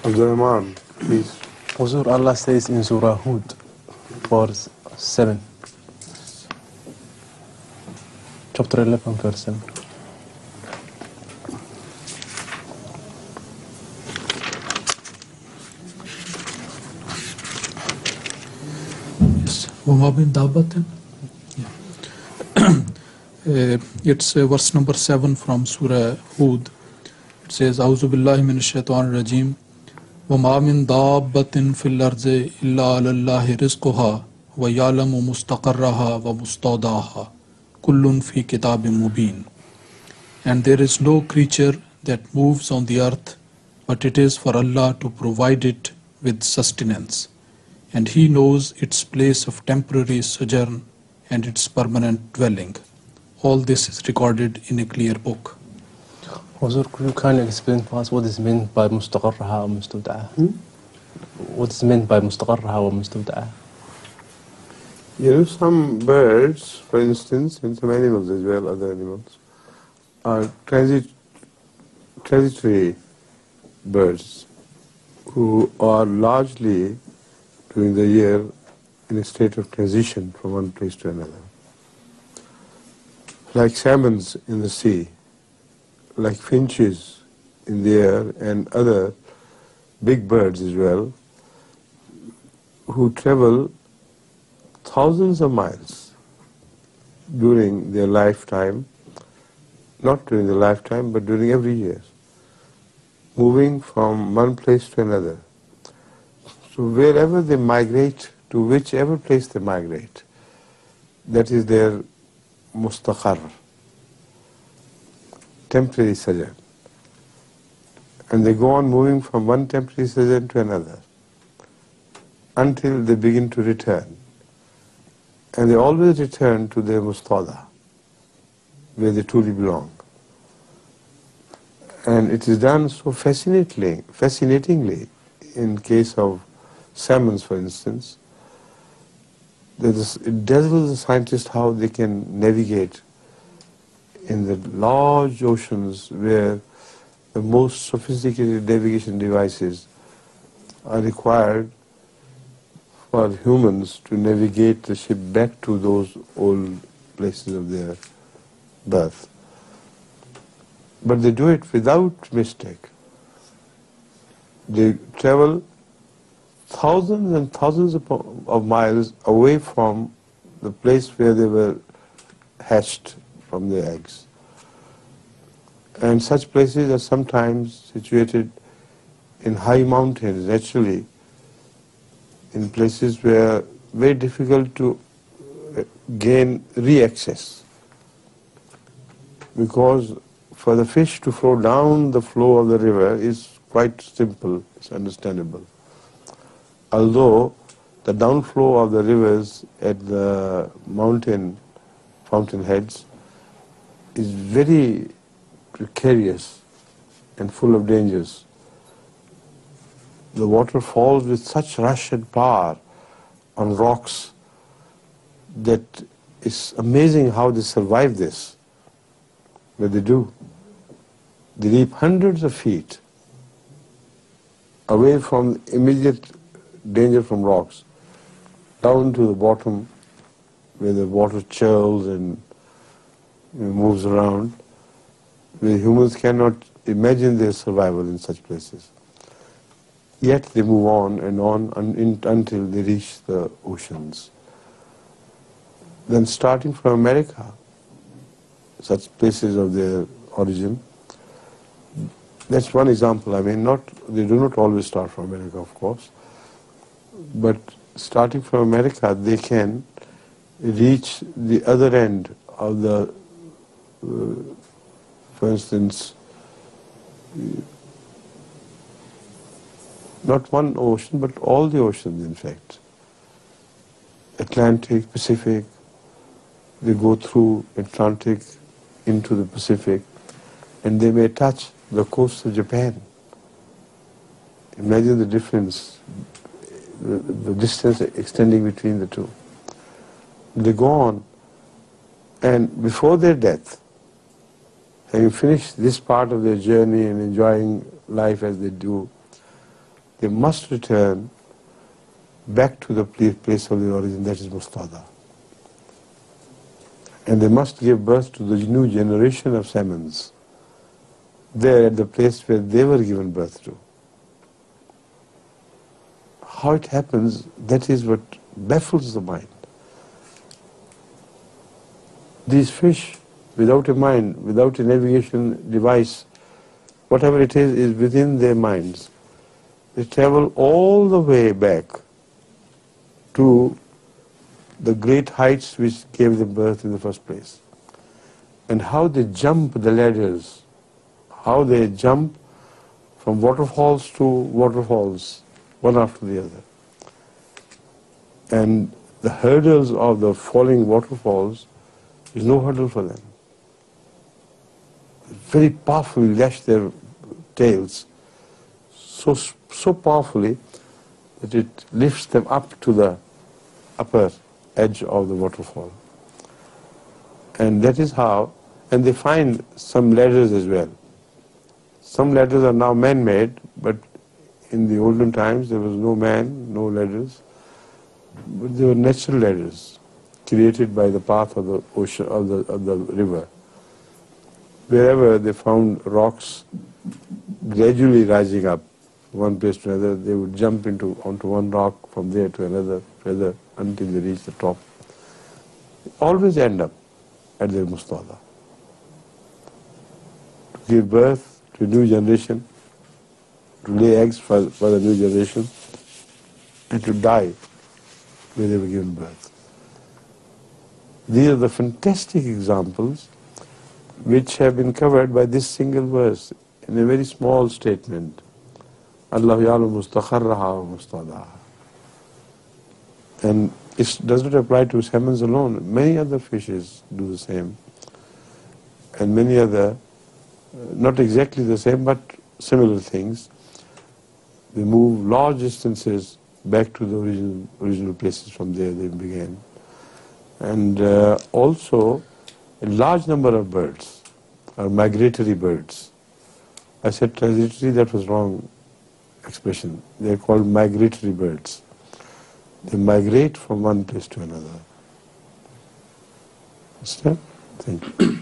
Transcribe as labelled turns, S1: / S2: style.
S1: Abdurrahman, please.
S2: Huzur, Allah says in Surah Hud, verse 7. Chapter 11, verse 7.
S3: وَمَا مِن دَابَّةٍ. It's verse number 7 from Surah Hud. It says, أعوذ بالله من الشيطان الرجيم وَمَا مِن دَابَّةٍ فِي الْأَرْضِ إِلَّا عَلَى اللَّهِ رِزْقُهَا وَيَعْلَمُ مُسْتَقَرَّهَا وَمُسْتَوْدَاهَا كُلٌّ فِي كِتَابٍ مُبِينٍ. And there is no creature that moves on the earth, but it is for Allah to provide it with sustenance. And He knows its place of temporary sojourn and its permanent dwelling. All this is recorded in a clear book.
S2: Huzur, could you kindly explain for us what is meant by Mustaqarraha or Mustaudaha? What is meant by Mustaqarraha or Mustaudaha?
S1: You know, some birds, for instance, and some animals as well, other animals, are transitory birds who are largely during the year in a state of transition from one place to another. Like salmons in the sea, like finches in the air, and other big birds as well, who travel thousands of miles during their lifetime, not during the lifetime, but during every year, moving from one place to another. So wherever they migrate, to whichever place they migrate, that is their Mustaqarraha, temporary sojourn. And they go on moving from one temporary sojourn to another until they begin to return. And they always return to their Mustaudaha, where they truly belong. And it is done so fascinatingly in case of salmons, for instance, that it dazzles the scientists how they can navigate in the large oceans where the most sophisticated navigation devices are required for humans to navigate the ship back to those old places of their birth. But they do it without mistake. They travel thousands and thousands of miles away from the place where they were hatched from their eggs. And such places are sometimes situated in high mountains, naturally, in places where very difficult to gain re-access. Because for the fish to flow down the flow of the river is quite simple, it's understandable. Although the downflow of the rivers at the fountain heads is very precarious and full of dangers. The water falls with such rush and power on rocks that it's amazing how they survive this. But they do. They leap hundreds of feet away from immediate danger from rocks, down to the bottom where the water churls and moves around, where humans cannot imagine their survival in such places. Yet they move on and on until they reach the oceans. Then starting from America, such places of their origin, that's one example. I mean, they do not always start from America, of course, but starting from America, they can reach the other end of the, for instance, not one ocean, but all the oceans, in fact. Atlantic, Pacific, they go through Atlantic into the Pacific, and they may touch the coast of Japan. Imagine the difference, the distance extending between the two. They go on, and before their death, having finished this part of their journey and enjoying life as they do, they must return back to the place of their origin, that is Mustaudaha. And they must give birth to the new generation of Samans there at the place where they were given birth to. How it happens, that is what baffles the mind. These fish, without a mind, without a navigation device, whatever it is within their minds. They travel all the way back to the great heights which gave them birth in the first place. And how they jump the ladders, how they jump from waterfalls to waterfalls, one after the other. And the hurdles of the falling waterfalls is no hurdle for them. Very powerfully lash their tails, so powerfully that it lifts them up to the upper edge of the waterfall. And that is how, and they find some ladders as well. Some ladders are now man-made, but in the olden times there was no man, no ladders, but they were natural ladders created by the path of the ocean, of the river. Wherever they found rocks gradually rising up from one place to another, they would jump onto one rock, from there to another, until they reach the top. They always end up at their Mustaudaha, to give birth to a new generation, to lay eggs for the new generation, and to die where they were given birth. These are the fantastic examples which have been covered by this single verse in a very small statement. Allahu ya'lamu Mustaqarraha wa Mustaudaha. And it does not apply to salmons alone. Many other fishes do the same. And many other, not exactly the same, but similar things. They move large distances back to the original places from there they began. And also, a large number of birds are migratory birds. I said transitory, that was wrong expression. They are called migratory birds. They migrate from one place to another. Understand? Thank you.